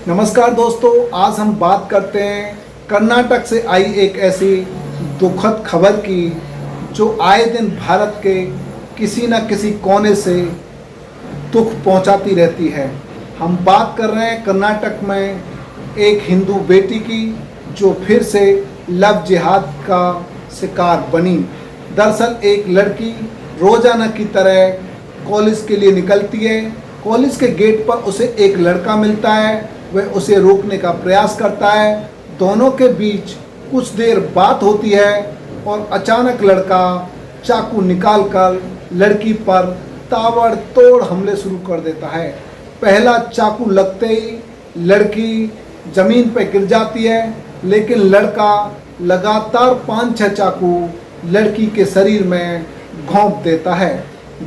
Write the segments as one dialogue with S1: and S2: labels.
S1: नमस्कार दोस्तों, आज हम बात करते हैं कर्नाटक से आई एक ऐसी दुखद खबर की जो आए दिन भारत के किसी न किसी कोने से दुख पहुंचाती रहती है। हम बात कर रहे हैं कर्नाटक में एक हिंदू बेटी की जो फिर से लव जिहाद का शिकार बनी। दरअसल एक लड़की रोज़ाना की तरह कॉलेज के लिए निकलती है। कॉलेज के गेट पर उसे एक लड़का मिलता है। वह उसे रोकने का प्रयास करता है। दोनों के बीच कुछ देर बात होती है और अचानक लड़का चाकू निकालकर लड़की पर ताबड़तोड़ हमले शुरू कर देता है। पहला चाकू लगते ही लड़की ज़मीन पर गिर जाती है, लेकिन लड़का लगातार 5-6 चाकू लड़की के शरीर में घोंप देता है।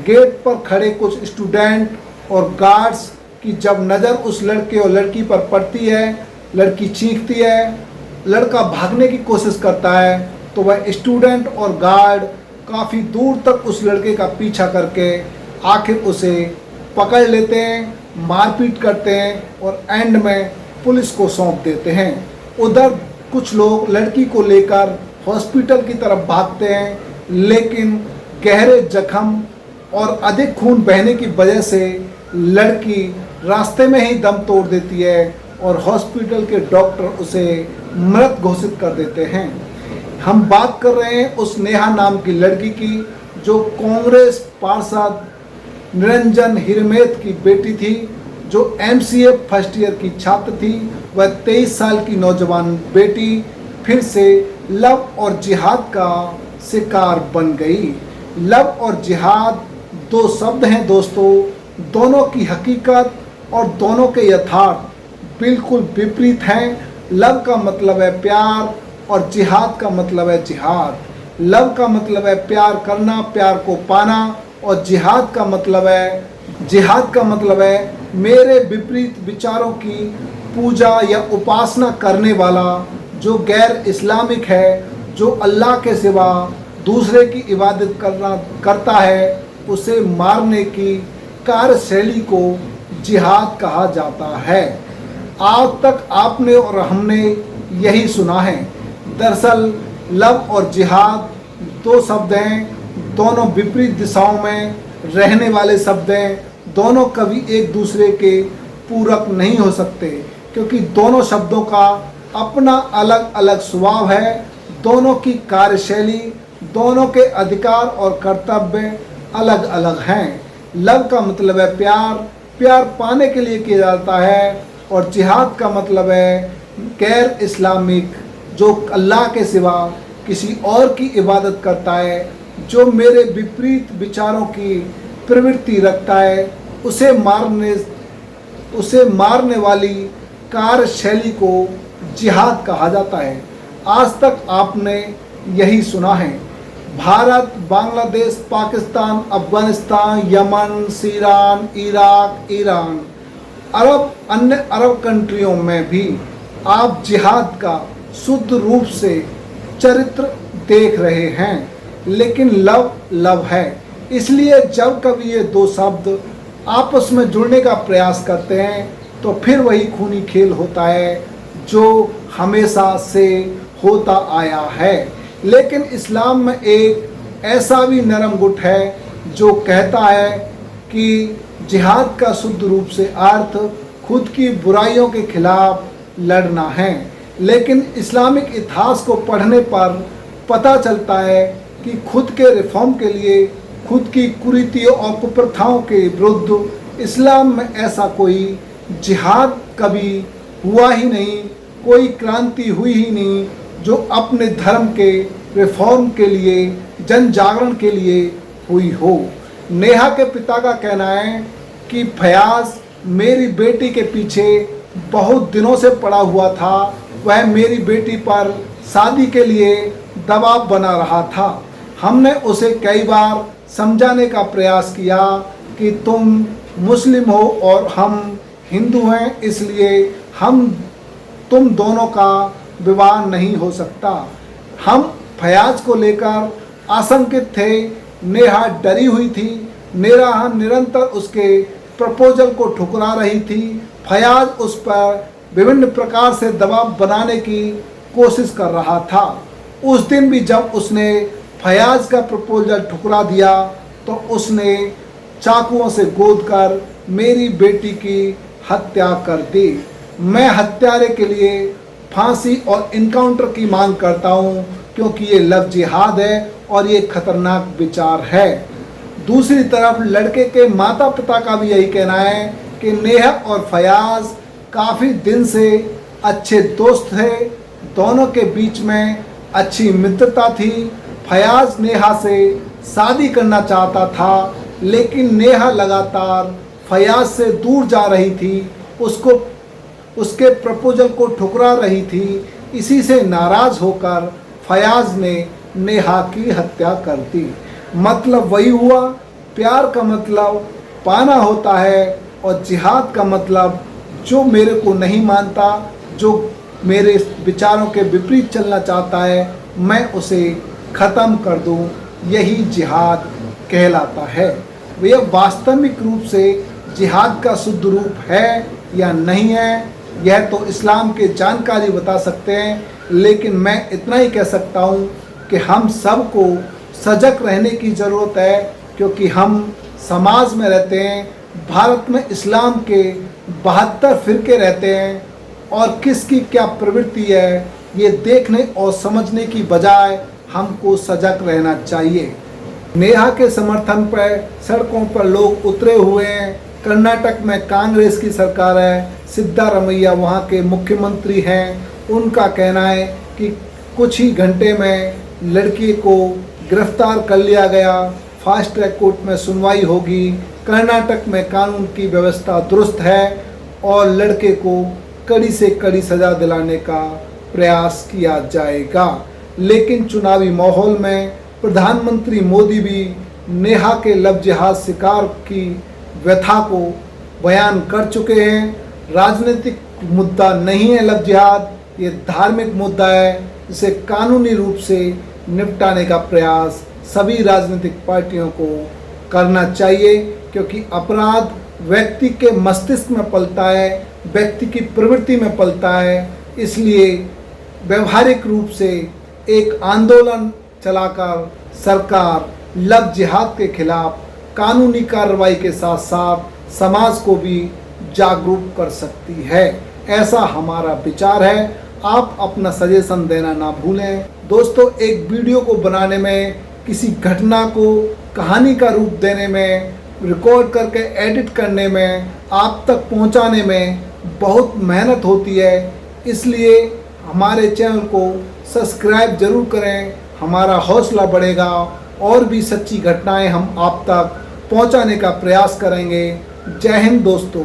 S1: गेट पर खड़े कुछ स्टूडेंट और गार्ड्स की जब नज़र उस लड़के और लड़की पर पड़ती है, लड़की चीखती है, लड़का भागने की कोशिश करता है तो वह स्टूडेंट और गार्ड काफ़ी दूर तक उस लड़के का पीछा करके आखिर उसे पकड़ लेते हैं, मारपीट करते हैं और एंड में पुलिस को सौंप देते हैं। उधर कुछ लोग लड़की को लेकर हॉस्पिटल की तरफ भागते हैं, लेकिन गहरे जख्म और अधिक खून बहने की वजह से लड़की रास्ते में ही दम तोड़ देती है और हॉस्पिटल के डॉक्टर उसे मृत घोषित कर देते हैं। हम बात कर रहे हैं उस नेहा नाम की लड़की की जो कांग्रेस पार्षद निरंजन हिरमेत की बेटी थी, जो MCA फर्स्ट ईयर की छात्र थी। वह 23 साल की नौजवान बेटी फिर से लव और जिहाद का शिकार बन गई। लव और जिहाद दो शब्द हैं दोस्तों, दोनों की हकीकत और दोनों के यथार्थ बिल्कुल विपरीत हैं। लव का मतलब है प्यार और जिहाद का मतलब है जिहाद। लव का मतलब है प्यार करना, प्यार को पाना, और जिहाद का मतलब है मेरे विपरीत विचारों की पूजा या उपासना करने वाला जो गैर इस्लामिक है, जो अल्लाह के सिवा दूसरे की इबादत करता है, उसे मारने की कार्यशैली को जिहाद कहा जाता है। आज तक आपने और हमने यही सुना है। दरअसल लव और जिहाद दो शब्द हैं, दोनों विपरीत दिशाओं में रहने वाले शब्द हैं। दोनों कभी एक दूसरे के पूरक नहीं हो सकते, क्योंकि दोनों शब्दों का अपना अलग अलग स्वभाव है। दोनों की कार्यशैली, दोनों के अधिकार और कर्तव्य अलग अलग हैं। लव का मतलब है प्यार, प्यार पाने के लिए किया जाता है, और जिहाद का मतलब है गैर इस्लामिक, जो अल्लाह के सिवा किसी और की इबादत करता है, जो मेरे विपरीत विचारों की प्रवृत्ति रखता है, उसे मारने वाली कार्यशैली को जिहाद कहा जाता है। आज तक आपने यही सुना है। Bharat, Bangladesh, Pakistan, Afghanistan, Yemen, Syria, Iraq, Iran, अन्य अरब कंट्रियों में भी आप जिहाद का शुद्ध रूप से चरित्र देख रहे हैं, लेकिन लव है। इसलिए जब कभी ये दो शब्द आपस में जुड़ने का प्रयास करते हैं तो फिर वही खूनी खेल होता है जो हमेशा से होता आया है। लेकिन इस्लाम में एक ऐसा भी नरम गुट है जो कहता है कि जिहाद का शुद्ध रूप से अर्थ खुद की बुराइयों के खिलाफ लड़ना है। लेकिन इस्लामिक इतिहास को पढ़ने पर पता चलता है कि खुद के रिफॉर्म के लिए, खुद की कुरीतियों और कुप्रथाओं के विरुद्ध इस्लाम में ऐसा कोई जिहाद कभी हुआ ही नहीं, कोई क्रांति हुई ही नहीं जो अपने धर्म के रिफॉर्म के लिए, जन जागरण के लिए हुई हो। नेहा के पिता का कहना है कि फयाज मेरी बेटी के पीछे बहुत दिनों से पड़ा हुआ था। वह मेरी बेटी पर शादी के लिए दबाव बना रहा था। हमने उसे कई बार समझाने का प्रयास किया कि तुम मुस्लिम हो और हम हिंदू हैं, इसलिए तुम दोनों का विवाह नहीं हो सकता। हम फयाज को लेकर आशंकित थे। नेहा डरी हुई थी। नेहा निरंतर उसके प्रपोजल को ठुकरा रही थी। फयाज उस पर विभिन्न प्रकार से दबाव बनाने की कोशिश कर रहा था। उस दिन भी जब उसने फयाज का प्रपोजल ठुकरा दिया तो उसने चाकुओं से गोदकर मेरी बेटी की हत्या कर दी। मैं हत्यारे के लिए फांसी और इनकाउंटर की मांग करता हूँ, क्योंकि ये लव जिहाद है और ये खतरनाक विचार है। दूसरी तरफ लड़के के माता पिता का भी यही कहना है कि नेहा और फयाज काफ़ी दिन से अच्छे दोस्त थे, दोनों के बीच में अच्छी मित्रता थी। फयाज नेहा से शादी करना चाहता था, लेकिन नेहा लगातार फयाज से दूर जा रही थी, उसके प्रपोजल को ठुकरा रही थी। इसी से नाराज़ होकर फयाज ने नेहा की हत्या कर दी। मतलब वही हुआ, प्यार का मतलब पाना होता है और जिहाद का मतलब जो मेरे को नहीं मानता, जो मेरे विचारों के विपरीत चलना चाहता है, मैं उसे ख़त्म कर दूं, यही जिहाद कहलाता है। यह वास्तविक रूप से जिहाद का शुद्ध रूप है या नहीं है, यह तो इस्लाम के जानकारी बता सकते हैं, लेकिन मैं इतना ही कह सकता हूँ कि हम सबको सजग रहने की ज़रूरत है, क्योंकि हम समाज में रहते हैं। भारत में इस्लाम के 72 फ़िरके रहते हैं और किसकी क्या प्रवृत्ति है ये देखने और समझने की बजाय हमको सजग रहना चाहिए। नेहा के समर्थन पर सड़कों पर लोग उतरे हुए हैं। कर्नाटक में कांग्रेस की सरकार है, सिद्धारमैया वहाँ के मुख्यमंत्री हैं। उनका कहना है कि कुछ ही घंटे में लड़की को गिरफ्तार कर लिया गया, फास्ट ट्रैक कोर्ट में सुनवाई होगी। कर्नाटक में कानून की व्यवस्था दुरुस्त है और लड़के को कड़ी से कड़ी सज़ा दिलाने का प्रयास किया जाएगा। लेकिन चुनावी माहौल में प्रधानमंत्री मोदी भी नेहा के लव जिहाद शिकार की व्यथा को बयान कर चुके हैं। राजनीतिक मुद्दा नहीं है लव जिहाद, ये धार्मिक मुद्दा है। इसे कानूनी रूप से निपटाने का प्रयास सभी राजनीतिक पार्टियों को करना चाहिए, क्योंकि अपराध व्यक्ति के मस्तिष्क में पलता है, व्यक्ति की प्रवृत्ति में पलता है। इसलिए व्यवहारिक रूप से एक आंदोलन चलाकर सरकार लव जिहाद के खिलाफ कानूनी कार्रवाई के साथ साथ समाज को भी जागरूक कर सकती है। ऐसा हमारा विचार है। आप अपना सजेशन देना ना भूलें। दोस्तों, एक वीडियो को बनाने में, किसी घटना को कहानी का रूप देने में, रिकॉर्ड करके एडिट करने में, आप तक पहुंचाने में बहुत मेहनत होती है। इसलिए हमारे चैनल को सब्सक्राइब ज़रूर करें, हमारा हौसला बढ़ेगा और भी सच्ची घटनाएं हम आप तक पहुंचाने का प्रयास करेंगे। जय हिंद दोस्तों।